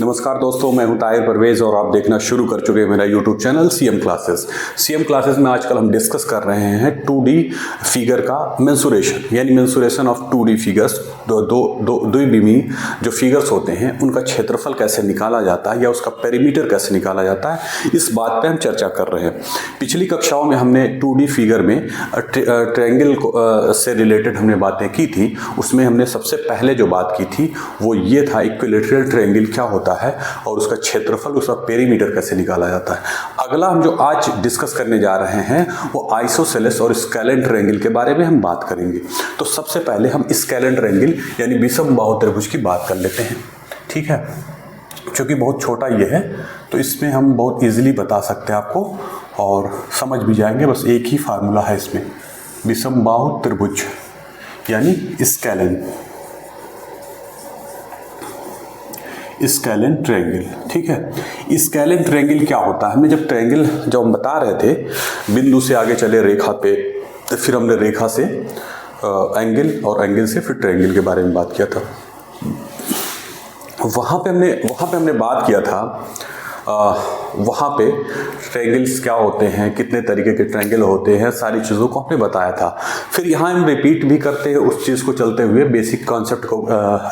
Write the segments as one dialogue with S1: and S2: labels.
S1: नमस्कार दोस्तों, मैं हूं ताहिर परवेज और आप देखना शुरू कर चुके हैं मेरा YouTube channel CM classes. CM classes में आजकल हम डिस्कस कर रहे हैं 2D फिगर का मेंसुरेशन, यानी मेंसुरेशन ऑफ 2D फिगर्स। द्विविमीय जो फिगर्स होते हैं उनका क्षेत्रफल कैसे निकाला जाता है या उसका पेरीमीटर कैसे निकाला जाता है, इस बात पे हम चर्चा कर रहे हैं। पिछली कक्षाओं में हमने 2D फिगर में ट्रायंगल से रिलेटेड हमने बातें की थी। उसमें हमने सबसे पहले जो बात की थी वो ये था इक्विलैटरल ट्रायंगल क्या होता है और उसका क्षेत्रफल, उसका पेरीमीटर कैसे निकाला जाता है। अगला हम जो आज डिस्कस करने जा रहे हैं वो आइसोसेलेस और स्केलेन ट्रायंगल के बारे में हम बात करेंगे। तो सबसे पहले हम स्केलेन ट्रायंगल यानी विषमबाहु त्रिभुज की बात कर लेते हैं, ठीक है। क्योंकि बहुत छोटा ये है तो इसमें हम बहुत इजीली बता सकते हैं आपको और समझ भी जाएंगे। बस एक ही फार्मूला है इसमें, विषमबाहु त्रिभुज यानी स्केलेन ट्रायंगल, ठीक है। स्केलेन ट्रायंगल क्या होता है? हमें जब ट्रायंगल हम बता रहे थे, बिंदु से आगे चले रेखा पे, तो फिर हमने रेखा से एंगल और एंगल से फिर ट्रायंगल के बारे में बात किया था। वहाँ पे हमने बात किया था वहाँ पे ट्रायंगल्स क्या होते हैं, कितने तरीके के ट्रायंगल होते हैं, सारी चीज़ों को हमने बताया था। फिर यहाँ हम रिपीट भी करते हैं उस चीज़ को, चलते हुए बेसिक कॉन्सेप्ट को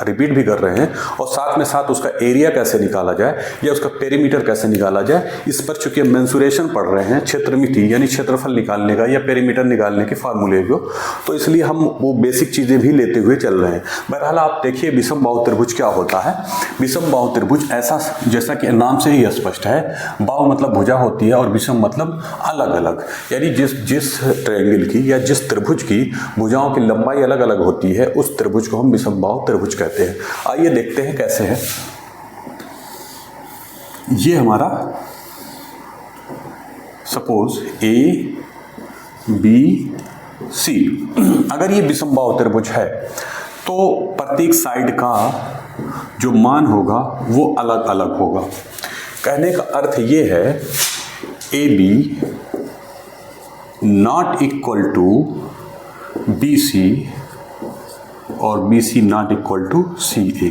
S1: रिपीट भी कर रहे हैं और साथ में साथ उसका एरिया कैसे निकाला जाए या उसका पेरीमीटर कैसे निकाला जाए, इस पर चूंकि हम मेंसुरेशन पढ़ रहे हैं, क्षेत्रमिति यानी क्षेत्रफल निकालने का या पेरीमीटर निकालने के फार्मूले को, तो इसलिए हम वो बेसिक चीज़ें भी लेते हुए चल रहे हैं। बहरहाल आप देखिए विषमबाहु त्रिभुज क्या होता है। विषमबाहु त्रिभुज ऐसा, जैसा कि नाम से ही स्पष्ट है, बाहु मतलब भुजा होती है और विषम मतलब अलग अलग, यानी जिस ट्रायंगल की या जिस त्रिभुज की भुजाओं की लंबाई अलग अलग होती है उस त्रिभुज को हम विषमबाहु त्रिभुज कहते हैं। आइए देखते हैं कैसे है। ये हमारा सपोज ए बी सी, अगर ये विषमबाहु त्रिभुज है तो प्रत्येक साइड का जो मान होगा वो अलग अलग होगा। कहने का अर्थ ये है A B not equal to B C और B C not equal to C A.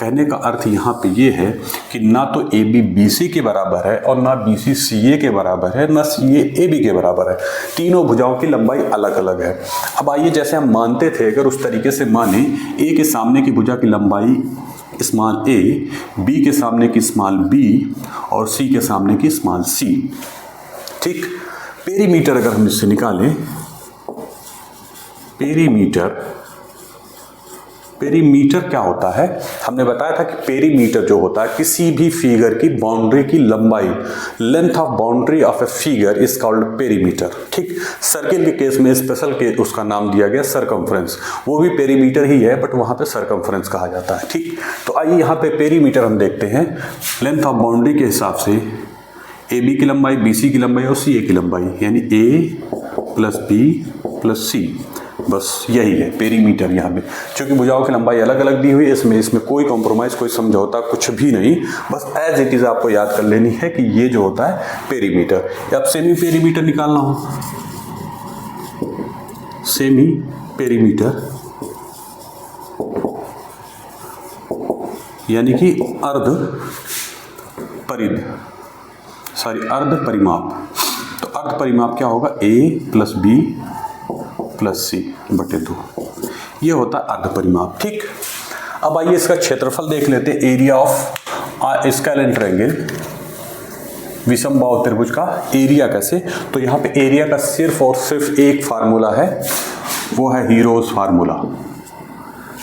S1: कहने का अर्थ यहाँ पे ये है कि ना तो ए बी बी सी के बराबर है और ना बी सी सी ए के बराबर है, ना सी ए बी के बराबर है। तीनों भुजाओं की लंबाई अलग अलग है। अब आइए, जैसे हम मानते थे, अगर उस तरीके से माने, ए के सामने की भुजा की लंबाई स्मॉल ए, बी के सामने की स्मॉल बी और सी के सामने की स्मॉल सी, ठीक। पेरीमीटर अगर हम इससे निकालें, पेरीमीटर क्या होता है? हमने बताया था कि पेरीमीटर जो होता है किसी भी फिगर की बाउंड्री की लंबाई, length of boundary of a figure is called perimeter, ठीक। सर्किल के केस में स्पेशल के उसका नाम दिया गया सरकमफ्रेंस, वो भी पेरीमीटर ही है बट वहां पे सरकमफ्रेंस कहा जाता है, ठीक। तो आइए यहाँ पे पेरीमीटर हम देखते हैं। लेंथ ऑफ बाउंड्री के हिसाब से ए बी की लंबाई, बी सी की लंबाई और सी ए की लंबाई, यानी ए प्लस बी प्लस सी, बस यही है पेरीमीटर। यहाँ पे क्योंकि भुजाओं की लंबाई अलग अलग दी हुई है, इसमें कोई कॉम्प्रोमाइज़, कोई समझौता कुछ भी नहीं, बस एज इट इज़ आपको याद कर लेनी है कि ये जो होता है पेरीमीटर। या अब सेमी पेरीमीटर निकालना हो, सेमी पेरीमीटर यानी कि अर्ध परिमाप। तो अर्ध परिमाप क्या होगा? ए प्लस बी प्लस सी बटे 2, ये होता है अर्ध परिमाप, ठीक। अब आइए इसका क्षेत्रफल देख लेते हैं, एरिया ऑफ स्केलेन ट्रायंगल, विषमबाहु त्रिभुज का एरिया कैसे। तो यहाँ पे एरिया का सिर्फ और सिर्फ एक फार्मूला है, वो है हीरोज फार्मूला,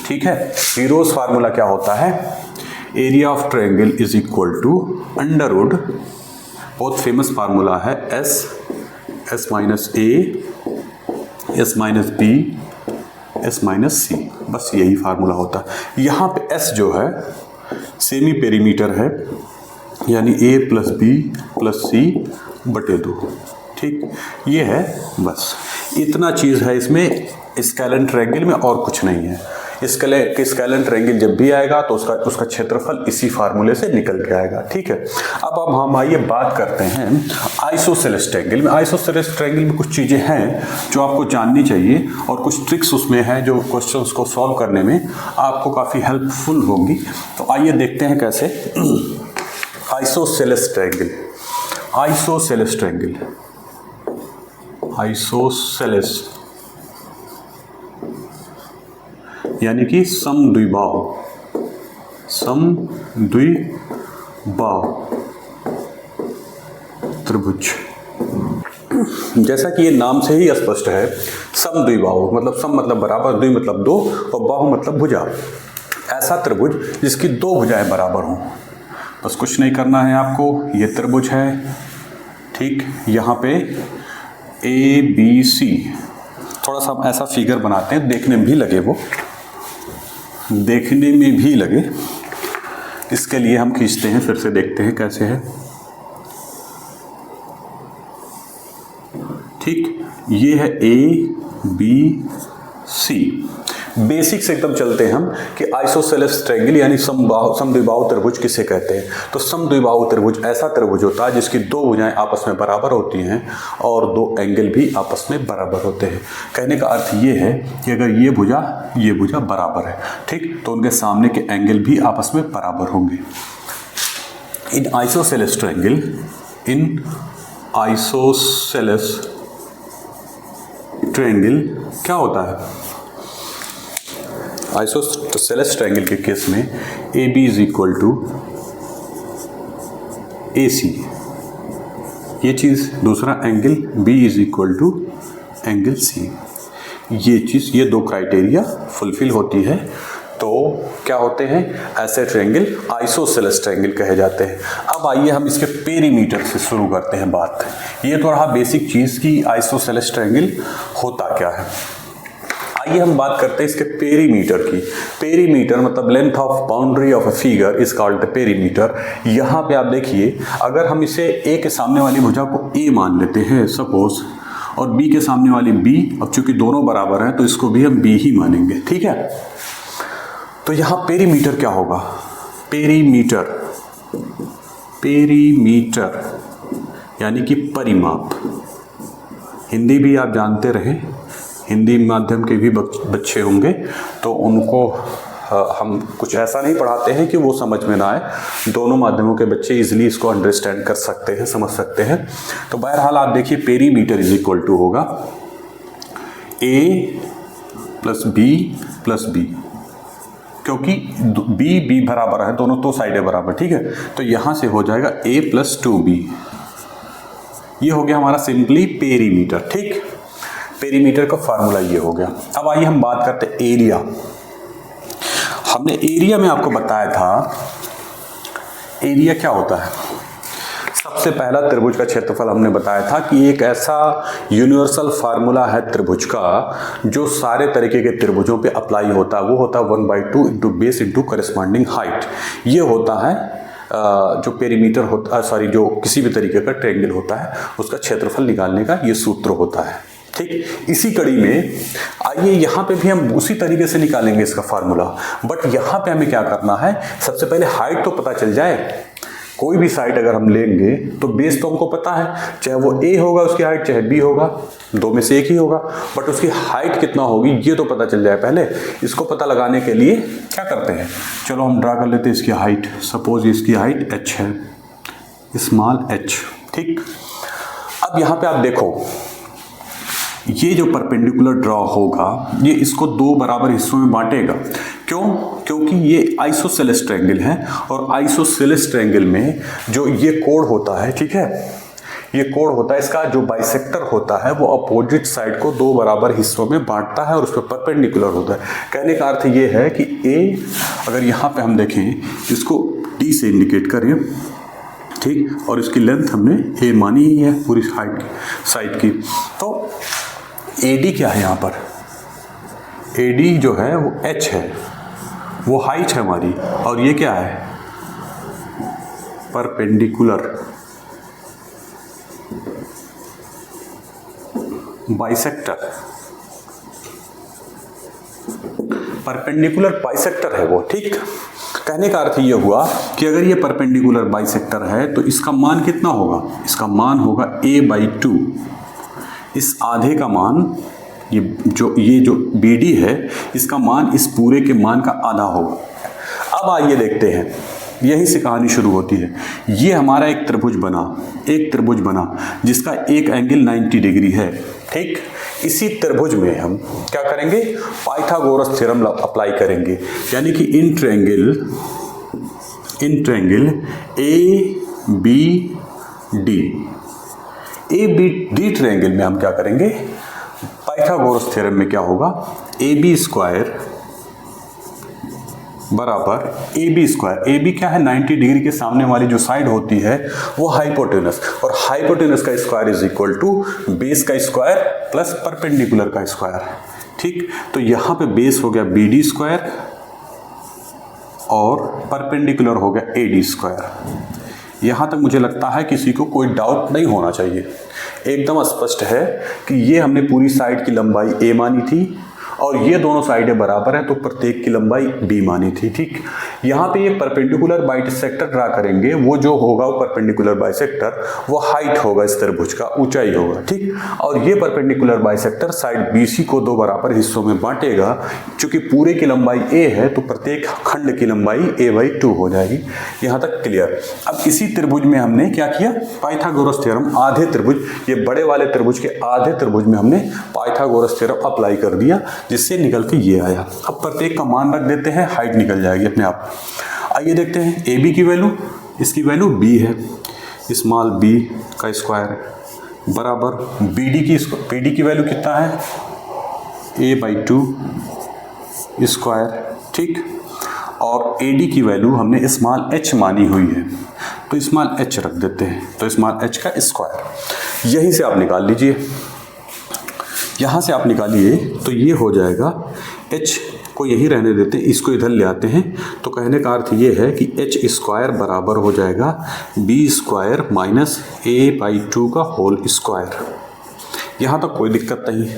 S1: ठीक है। हीरोज फार्मूला क्या होता है? Area of triangle is equal to under root, बहुत फेमस फार्मूला है, S minus A S minus B S minus C, बस यही फार्मूला होता है। यहाँ पे एस जो है सेमी पेरीमीटर है, यानी ए प्लस बी प्लस सी बटे 2, ठीक। ये है, बस इतना चीज़ है इसमें स्केलेन ट्रायंगल में, और कुछ नहीं है। स्केलेन ट्रायंगल जब भी आएगा तो उसका क्षेत्रफल इसी फार्मूले से निकल के आएगा। ठीक है, अब हम आइए बात करते हैं आइसोसेलेस ट्रायंगल में। आइसोसेलेस ट्रायंगल में कुछ चीज़ें हैं जो आपको जाननी चाहिए और कुछ ट्रिक्स उसमें हैं जो क्वेश्चंस को सॉल्व करने में आपको काफ़ी हेल्पफुल होंगी। तो आइए देखते हैं कैसे isosceles triangle. Isosceles triangle, isosceles यानी कि समद्विबाहु, समद्विबाहु त्रिभुज। जैसा कि ये नाम से ही स्पष्ट है, समद्विबाहु मतलब सम मतलब बराबर, द्वि मतलब दो और बाहु मतलब भुजा। ऐसा त्रिभुज जिसकी दो भुजाएं बराबर हों। बस कुछ नहीं करना है आपको, ये त्रिभुज है, ठीक, यहाँ पे ABC। थोड़ा सा हम ऐसा फिगर बनाते हैं देखने में भी लगे, वो देखने में भी लगे, इसके लिए हम खींचते हैं, फिर से देखते हैं कैसे है। ठीक, ये है ABC। बेसिक से एकदम चलते हैं हम कि आइसोसेलेस ट्रायंगल यानी समद्विबाहु त्रिभुज किसे कहते हैं। तो समद्विबाहु त्रिभुज ऐसा त्रिभुज होता है जिसकी दो भुजाएं आपस में बराबर होती हैं और दो एंगल भी आपस में बराबर होते हैं। कहने का अर्थ ये है कि अगर ये भुजा बराबर है, ठीक, तो उनके सामने के एंगल भी आपस में बराबर होंगे। In isosceles triangle, in isosceles triangle क्या होता है? आइसोसेलेस ट्रायंगल के केस में AB is equal to AC, ये चीज़, दूसरा angle B is equal to angle C। ये चीज़, ये दो क्राइटेरिया फुलफिल होती है तो क्या होते हैं, ऐसे ट्रायंगल आइसोसेलेस ट्रायंगल कहे जाते हैं। अब आइए हम इसके पेरीमीटर से शुरू करते हैं बात। ये तो रहा बेसिक चीज़ की आइसोसेलेस ट्रायंगल होता क्या है। आइए हम बात करते हैं इसके पेरीमीटर की। पेरीमीटर मतलब length of boundary of a figure is called the perimeter. यहाँ पे आप देखिए, अगर हम इसे A के सामने वाली भुजा को A मान लेते हैं सपोज, और B के सामने वाली B, अब चूंकि दोनों बराबर हैं तो इसको भी हम B ही मानेंगे, ठीक है। तो यहाँ पेरीमीटर क्या होगा? पेरीमीटर यानी कि परिमाप। हिंदी भी आप जानते रहे, हिंदी माध्यम के भी बच्चे होंगे तो उनको हम कुछ ऐसा नहीं पढ़ाते हैं कि वो समझ में ना आए। दोनों माध्यमों के बच्चे इजीली इसको अंडरस्टैंड कर सकते हैं, समझ सकते हैं। तो बहरहाल आप देखिए, पेरीमीटर इज इक्वल टू होगा A plus B plus B, क्योंकि B बराबर है, दोनों तो साइडें बराबर, ठीक है। तो यहाँ से हो जाएगा A प्लस 2B। ये हो गया हमारा सिंपली पेरीमीटर, ठीक। पेरीमीटर का फार्मूला ये हो गया। अब आइए हम बात करते हैं एरिया। हमने एरिया में आपको बताया था, एरिया क्या होता है। सबसे पहला त्रिभुज का क्षेत्रफल हमने बताया था कि एक ऐसा यूनिवर्सल फार्मूला है त्रिभुज का जो सारे तरीके के त्रिभुजों पे अप्लाई होता है। वो होता है 1/2 into base into corresponding height. ये होता है जो पेरीमीटर होता है, सॉरी, जो किसी भी तरीके का ट्रायंगल होता है उसका क्षेत्रफल निकालने का ये सूत्र होता है, ठीक। इसी कड़ी में आइए यहाँ पे भी हम उसी तरीके से निकालेंगे इसका फार्मूला, बट यहाँ पे हमें क्या करना है, सबसे पहले हाइट तो पता चल जाए। कोई भी साइड अगर हम लेंगे तो बेस तो हमको पता है, चाहे वो A होगा उसकी हाइट, चाहे B होगा, दो में से एक ही होगा, बट उसकी हाइट कितना होगी ये तो पता चल जाए पहले। इसको पता लगाने के लिए क्या करते हैं, चलो हम ड्रा कर लेते हैं इसकी हाइट। सपोज इसकी हाइट h है, स्मॉल h, ठीक। अब यहाँ पे आप देखो, ये जो परपेंडिकुलर ड्रॉ होगा ये इसको दो बराबर हिस्सों में बांटेगा। क्यों? क्योंकि ये आइसोसेलेस ट्रायंगल है और आइसोसेलेस ट्रायंगल में जो ये कोण होता है, ठीक है, ये कोण होता है, इसका जो बाइसेक्टर होता है वो अपोजिट साइड को दो बराबर हिस्सों में बांटता है और उस पर परपेंडिकुलर होता है। कहने का अर्थ ये है कि A, अगर यहाँ पे हम देखें इसको D से इंडिकेट करें, ठीक, और इसकी लेंथ हमने A मानी ही है पूरी हाइट साइड की, तो AD क्या है यहाँ पर, AD जो है वो H है, वो हाइट है हमारी, और ये क्या है, परपेंडिकुलर बाइसेक्टर। परपेंडिकुलर बाइसेक्टर है वो, ठीक। कहने का अर्थ ये हुआ कि अगर ये परपेंडिकुलर बाइसेक्टर है तो इसका मान कितना होगा, इसका मान होगा a/2। इस आधे का मान, ये जो BD है इसका मान इस पूरे के मान का आधा होगा। अब आइए देखते हैं, यहीं से कहानी शुरू होती है। ये हमारा एक त्रिभुज बना जिसका एक एंगल 90 डिग्री है, ठीक। इसी त्रिभुज में हम क्या करेंगे, पाइथागोरस थ्योरम अप्लाई करेंगे, यानी कि इन ट्रायंगल ABD ट्रायंगल में हम क्या करेंगे, पाइथागोरस थ्योरम में क्या होगा, AB स्क्वायर बराबर AB स्क्वायर। AB क्या है, 90 डिग्री के सामने वाली जो साइड होती है वो हाइपोटेनस, और हाइपोटेनस का square is equal to base का स्क्वायर प्लस परपेंडिकुलर का स्क्वायर, ठीक। तो यहाँ पे बेस हो गया BD स्क्वायर और परपेंडिकुलर हो गया AD स्क्वायर। यहाँ तक मुझे लगता है किसी को कोई डाउट नहीं होना चाहिए, एकदम स्पष्ट है कि ये हमने पूरी साइड की लंबाई A मानी थी और ये दोनों साइडें बराबर हैं तो प्रत्येक की लंबाई B मानी थी, ठीक। यहाँ पे ये परपेंडिकुलर बाइसेक्टर ड्रा करेंगे, वो जो होगा वो परपेंडिकुलर बाइसेक्टर वो हाइट होगा इस त्रिभुज का, ऊंचाई होगा, ठीक। और ये परपेंडिकुलर बाइसेक्टर साइड BC को दो बराबर हिस्सों में बांटेगा। चूंकि पूरे की लंबाई A है तो प्रत्येक खंड की लंबाई a/2 हो जाएगी। यहाँ तक क्लियर। अब इसी त्रिभुज में हमने क्या किया, पाइथागोरस थ्योरम, आधे त्रिभुज, ये बड़े वाले त्रिभुज के आधे त्रिभुज में हमने पाइथागोरस थ्योरम अप्लाई कर दिया, जिससे निकल के ये आया। अब प्रत्येक का मान रख देते हैं, हाइट निकल जाएगी अपने आप। आइए देखते हैं AB की वैल्यू, इसकी वैल्यू B है, स्मॉल b का स्क्वायर बराबर BD की वैल्यू कितना है, a/2 स्क्वायर, ठीक। और AD की वैल्यू हमने स्मॉल h मानी हुई है तो स्मॉल h रख देते हैं, तो स्मॉल h का स्क्वायर। यहीं से आप निकाल लीजिए, यहाँ से आप निकालिए तो ये हो जाएगा, h को यही रहने देते हैं, इसको इधर ले आते हैं। तो कहने का अर्थ ये है कि h स्क्वायर बराबर हो जाएगा B स्क्वायर माइनस a/2 का होल स्क्वायर। यहाँ तक कोई दिक्कत नहीं।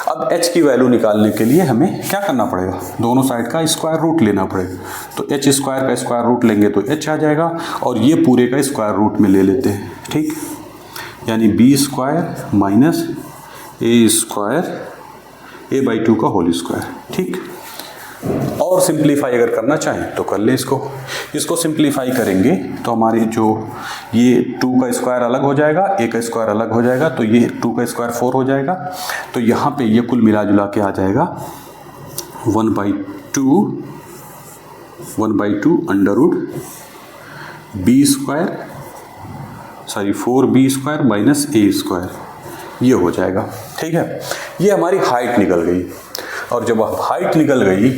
S1: अब h की वैल्यू निकालने के लिए हमें क्या करना पड़ेगा, दोनों साइड का स्क्वायर रूट लेना पड़ेगा। तो h स्क्वायर का स्क्वायर रूट लेंगे तो h आ जाएगा, और ये पूरे का स्क्वायर रूट में ले लेते हैं, ठीक। यानी B square minus a square a/2 का होल स्क्वायर, ठीक। और सिंप्लीफाई अगर करना चाहें तो कर ले इसको सिंप्लीफाई करेंगे तो हमारी जो ये 2 का स्क्वायर अलग हो जाएगा, a का स्क्वायर अलग हो जाएगा, तो ये 2 का स्क्वायर 4 हो जाएगा। तो यहाँ पे ये कुल मिला जुला के आ जाएगा 1/2 under root b square, sorry 4b square minus a square, ये हो जाएगा, ठीक है। ये हमारी हाइट निकल गई, और जब हाइट निकल गई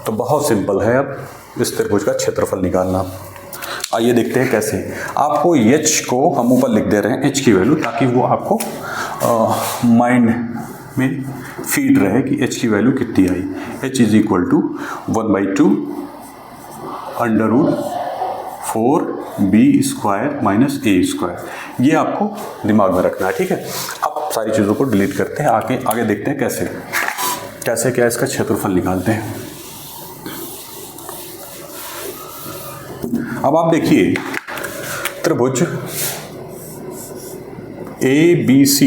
S1: तो बहुत सिंपल है अब इस त्रिभुज का क्षेत्रफल निकालना। आइए देखते हैं कैसे। आपको h को हम ऊपर लिख दे रहे हैं, h की वैल्यू, ताकि वो आपको माइंड में फीड रहे कि h की वैल्यू कितनी आई। h is equal to 1/2 under root 4b square minus a square. ये आपको दिमाग में रखना है, ठीक है। अब सारी चीज़ों को डिलीट करते हैं, आगे देखते हैं कैसे क्या इसका क्षेत्रफल निकालते हैं। अब आप देखिए त्रिभुज ABC,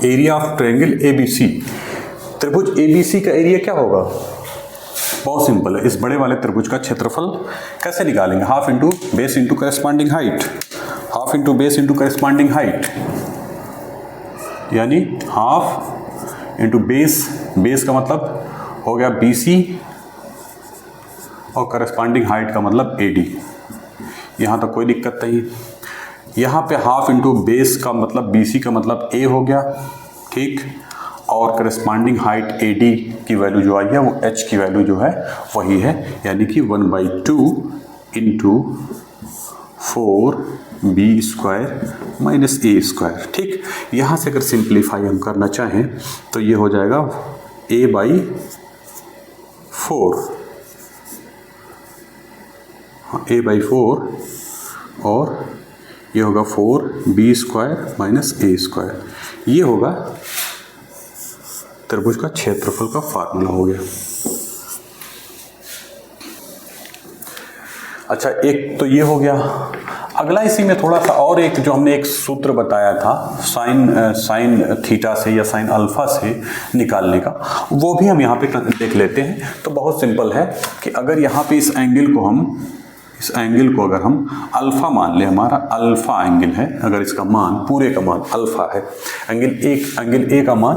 S1: area of triangle ABC, त्रिभुज ABC का एरिया क्या होगा, बहुत सिंपल है। इस बड़े वाले त्रिभुज का क्षेत्रफल कैसे निकालेंगे, half into base into corresponding height, half into base into corresponding height, यानी हाफ इंटू बेस का मतलब हो गया BC और करस्पॉन्डिंग हाइट का मतलब AD। यहाँ तक कोई दिक्कत नहीं। यहाँ पे हाफ इंटू बेस का मतलब BC का मतलब A हो गया, ठीक। और करस्पॉन्डिंग हाइट AD की वैल्यू जो आई है वो h की वैल्यू जो है वही है, यानी कि 1/2 into 4b square minus a square, ठीक। यहाँ से अगर सिंप्लीफाई हम करना चाहें तो ये हो जाएगा a/4 और ये होगा 4b square minus a square. ये होगा त्रिभुज का क्षेत्रफल का फार्मूला हो गया। अच्छा, एक तो ये हो गया। अगला इसी में थोड़ा सा और एक जो हमने एक सूत्र बताया था साइन थीटा से या साइन अल्फा से निकालने का, वो भी हम यहाँ पे देख लेते हैं। तो बहुत सिंपल है कि अगर यहाँ पे इस एंगल को अगर हम अल्फा मान लें, हमारा अल्फा एंगल है, अगर इसका मान पूरे का मान अल्फा है, एंगल ए का मान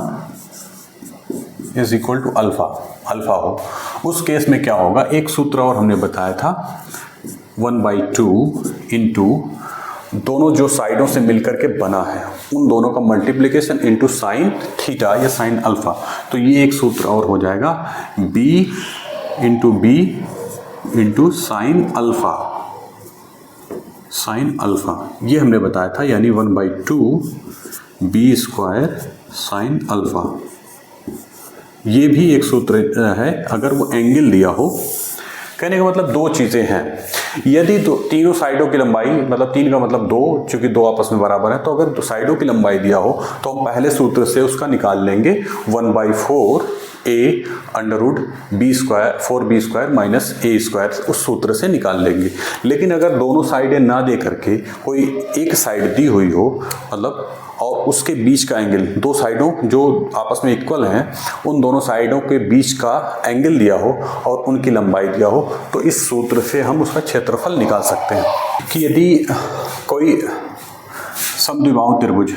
S1: इज इक्वल टू अल्फा हो, उस केस में क्या होगा, एक सूत्र और हमने बताया था 1/2 इंटू दोनों जो साइडों से मिलकर के बना है उन दोनों का मल्टीप्लिकेशन इंटू साइन थीटा या साइन अल्फा। तो ये एक सूत्र और हो जाएगा b इंटू साइन अल्फा, ये हमने बताया था, यानी 1/2 b स्क्वायर साइन अल्फा। ये भी एक सूत्र है अगर वो एंगल दिया हो। कहने का मतलब दो चीज़ें हैं, यदि तीनों साइडों की लंबाई, मतलब 3 का मतलब 2, चूंकि 2 आपस में बराबर है, तो अगर साइडों की लंबाई दिया हो तो हम पहले सूत्र से उसका निकाल लेंगे 1/4 a under root B square 4b square minus a square, उस सूत्र से निकाल लेंगे। लेकिन अगर दोनों साइडें ना दे करके कोई एक साइड दी हुई हो, मतलब और उसके बीच का एंगल, दो साइडों जो आपस में इक्वल हैं उन दोनों साइडों के बीच का एंगल दिया हो और उनकी लंबाई दिया हो, तो इस सूत्र से हम उसका क्षेत्रफल निकाल सकते हैं। कि यदि कोई समद्विबाहु त्रिभुज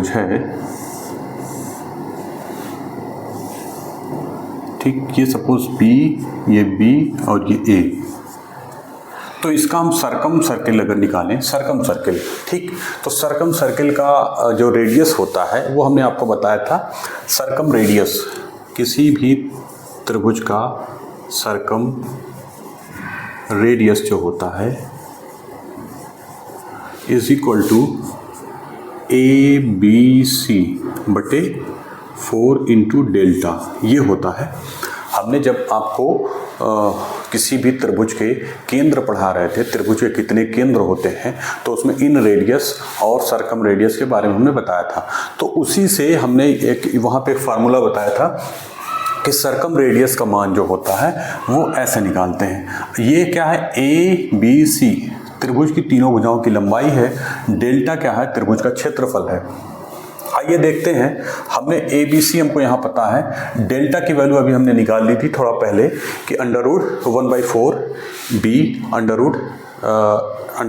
S1: है, ठीक, ये सपोज B, ये B और ये A, तो इसका हम सर्कम सर्किल अगर निकालें, सर्कम सर्किल, ठीक, तो सर्कम सर्किल का जो रेडियस होता है वो हमने आपको बताया था, सर्कम रेडियस, किसी भी त्रिभुज का सर्कम रेडियस जो होता है इज इक्वल टू ABC बटे 4 इंटू डेल्टा, ये होता है। हमने जब आपको किसी भी त्रिभुज के केंद्र पढ़ा रहे थे, त्रिभुज के कितने केंद्र होते हैं, तो उसमें इन रेडियस और सर्कम रेडियस के बारे में हमने बताया था। तो उसी से हमने एक वहाँ पे फार्मूला बताया था कि सर्कम रेडियस का मान जो होता है वो ऐसे निकालते हैं। ये क्या है, ABC त्रिभुज की तीनों भुजाओं की लंबाई है, डेल्टा क्या है, त्रिभुज का क्षेत्रफल है। आइए देखते हैं, हमने ABC हमको यहाँ पता है, डेल्टा की वैल्यू अभी हमने निकाल ली थी थोड़ा पहले कि under root 1/4 b under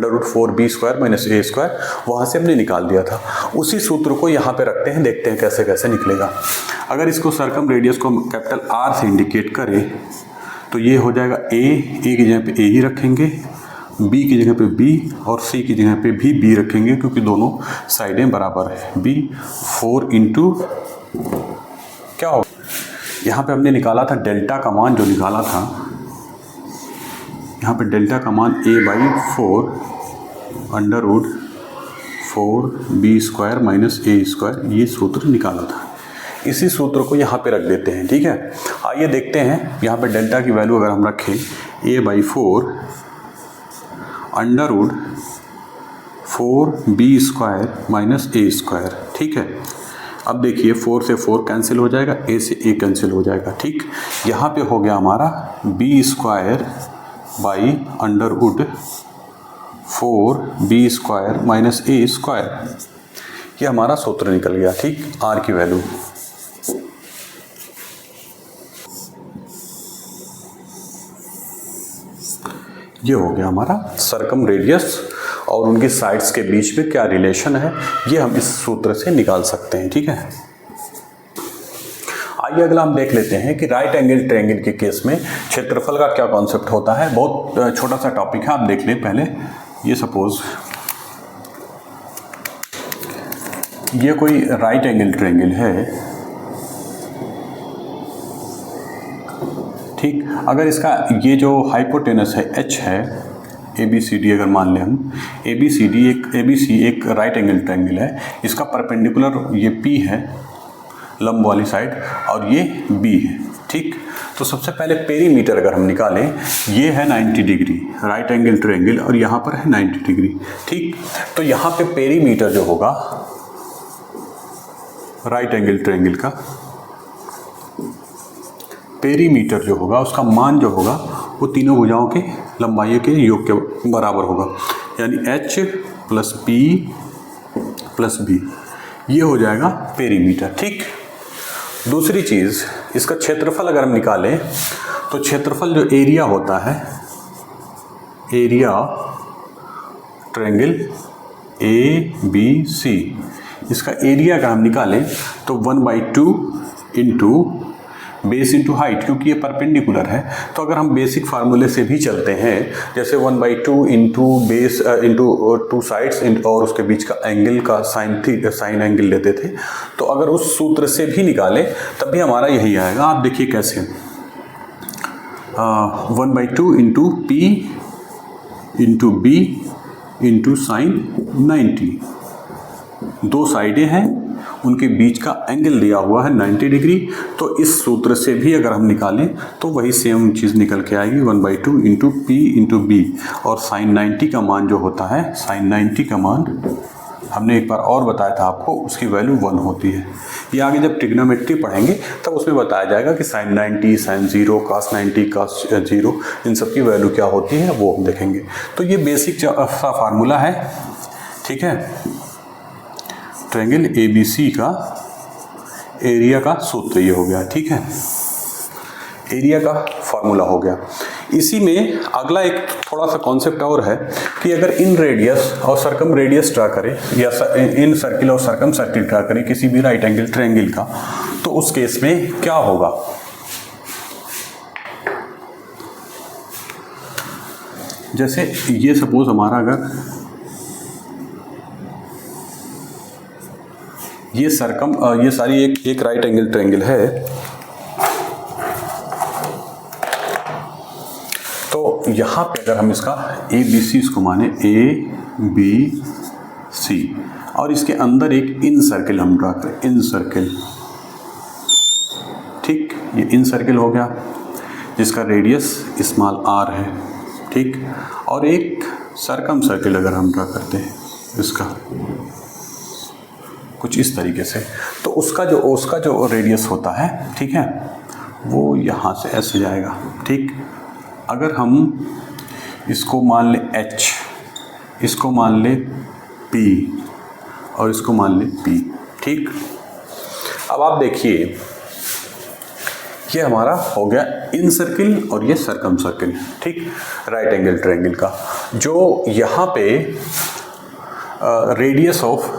S1: root 4b square minus a square, वहाँ से हमने निकाल दिया था। उसी सूत्र को यहाँ पे रखते हैं, देखते हैं कैसे कैसे निकलेगा। अगर इसको सर्कम रेडियस को हम कैपिटल R से इंडिकेट करें तो ये हो जाएगा A की जगह पे A ही रखेंगे, B की जगह पे B और C की जगह पे भी B रखेंगे, क्योंकि दोनों साइडें बराबर है। B 4 इंटू क्या होगा, यहाँ पे हमने निकाला था डेल्टा का मान, जो निकाला था यहाँ पे डेल्टा का मान A/4 under root 4b square minus a square, ये सूत्र निकाला था। इसी सूत्र को यहाँ पे रख देते हैं, ठीक है। आइए देखते हैं, यहाँ पे डेल्टा की वैल्यू अगर हम रखें A/4 under root 4b square minus a square, ठीक है। अब देखिए 4 से 4 कैंसिल हो जाएगा, a से a कैंसिल हो जाएगा, ठीक। यहाँ पे हो गया हमारा b square by under root 4b square minus a square, ये हमारा सूत्र निकल गया, ठीक। r की वैल्यू ये हो गया हमारा सर्कम रेडियस और उनकी साइड्स के बीच में क्या रिलेशन है, ये हम इस सूत्र से निकाल सकते हैं, ठीक है। आइए अगला हम देख लेते हैं कि राइट एंगल ट्रायंगल के केस में क्षेत्रफल का क्या कॉन्सेप्ट होता है। बहुत छोटा सा टॉपिक है, आप देख लें पहले। ये सपोज ये कोई राइट एंगल ट्रायंगल है, ठीक। अगर इसका ये जो हाइपोटेनस है h है, ABCD अगर मान लें हम, ABC एक राइट एंगल ट्रायंगल है, इसका परपेंडिकुलर ये P है, लंब वाली साइड, और ये बी है। ठीक, तो सबसे पहले पेरीमीटर अगर हम निकालें, ये है 90 डिग्री राइट एंगल ट्रायंगल और यहाँ पर है 90 डिग्री। ठीक, तो यहाँ पे पेरीमीटर जो होगा राइट एंगल ट्रायंगल का, पेरीमीटर जो होगा उसका मान जो होगा वो तीनों भुजाओं के लंबाइयों के योग के बराबर होगा, यानी h plus P plus B, ये हो जाएगा पेरीमीटर। ठीक, दूसरी चीज़, इसका क्षेत्रफल अगर हम निकालें तो क्षेत्रफल जो एरिया होता है, एरिया ट्रायंगल ABC, इसका एरिया का हम निकालें तो 1/2 इंटू बेस इंटू हाइट, क्योंकि ये परपेंडिकुलर है तो अगर हम बेसिक फार्मूले से भी चलते हैं, जैसे 1/2 इंटू बेस इंटू 2 साइड्स और उसके बीच का एंगल का साइन एंगल लेते थे, तो अगर उस सूत्र से भी निकालें तब भी हमारा यही आएगा। आप देखिए कैसे, 1/2 into P into B into sine 90, दो साइडें हैं, उनके बीच का एंगल दिया हुआ है 90 डिग्री, तो इस सूत्र से भी अगर हम निकालें तो वही सेम चीज़ निकल के आएगी, 1/2 इंटू पी इंटू बी, और साइन 90 का मान जो होता है, साइन 90 का मान हमने एक बार और बताया था आपको, उसकी वैल्यू 1 होती है। ये आगे जब ट्रिग्नोमेट्री पढ़ेंगे तब उसमें बताया जाएगा कि साइन 90, साइन 0, cos 90, cos 0, इन सब की वैल्यू क्या होती है वो हम देखेंगे। तो ये बेसिक सा फार्मूला है। ठीक है, ट्रायंगल ABC का एरिया का सूत्र ये हो गया। ठीक है, एरिया का फॉर्मूला हो गया। इसी में अगला एक थोड़ा सा कॉन्सेप्ट और है कि अगर इन रेडियस और सरकम रेडियस ड्रा करें या इन सर्किल और सरकम सर्किल ड्रा करें किसी भी राइट एंगल ट्रायंगल का, तो उस केस में क्या होगा। जैसे ये सपोज हमारा अगर ये ये सारी एक राइट एंगल ट्रायंगल है, तो यहाँ पे अगर हम इसका ABC इसको माने ABC, और इसके अंदर एक इन सर्किल हम ड्रा करें, इन सर्किल। ठीक, ये इन सर्किल हो गया जिसका रेडियस स्मॉल r है। ठीक, और एक सरकम सर्किल अगर हम ड्रा करते हैं इसका कुछ इस तरीके से, तो उसका जो रेडियस होता है, ठीक है, वो यहाँ से ऐसे जाएगा। ठीक, अगर हम इसको मान ले h, इसको मान ले p और इसको मान ले p। ठीक, अब आप देखिए ये हमारा हो गया इन सर्किल और ये सरकम सर्किल। ठीक, राइट एंगल ट्रायंगल का जो यहाँ पे रेडियस ऑफ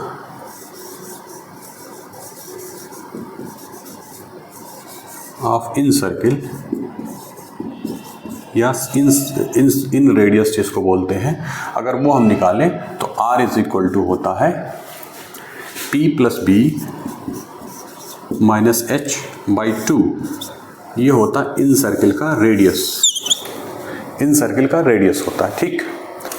S1: इन सर्किल या इन रेडियस जिसको बोलते हैं, अगर वो हम निकालें तो R इज इक्वल टू होता है P plus B minus h/2। ये होता है इन सर्किल का रेडियस, इन सर्किल का रेडियस होता है। ठीक,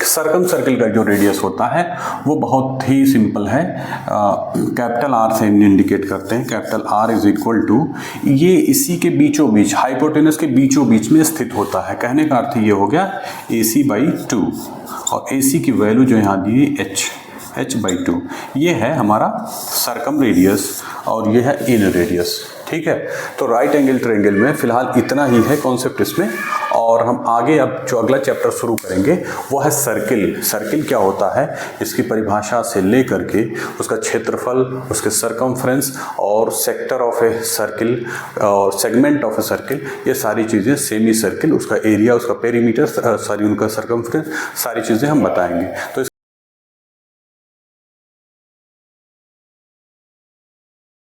S1: सरकम सर्किल का जो रेडियस होता है वो बहुत ही सिंपल है, कैपिटल R से इंडिकेट करते हैं। Capital R is equal to, ये इसी के बीचों बीच, हाइपोटेनस के बीचों बीच में स्थित होता है। कहने का अर्थ ये हो गया AC/2, और AC की वैल्यू जो यहाँ दी h/2, ये है हमारा सरकम रेडियस और ये है इन रेडियस। ठीक है, तो राइट एंगल ट्रायंगल में फिलहाल इतना ही है कॉन्सेप्ट इसमें, और हम आगे अब जो अगला चैप्टर शुरू करेंगे वो है सर्किल। सर्किल क्या होता है, इसकी परिभाषा से लेकर के उसका क्षेत्रफल, उसके सरकमफ्रेंस और सेक्टर ऑफ ए सर्किल और सेगमेंट ऑफ ए सर्किल, ये सारी चीज़ें, सेमी सर्किल, उसका एरिया, उसका पेरीमीटर, उनका सरकमफ्रेंस, सारी चीज़ें हम बताएंगे। तो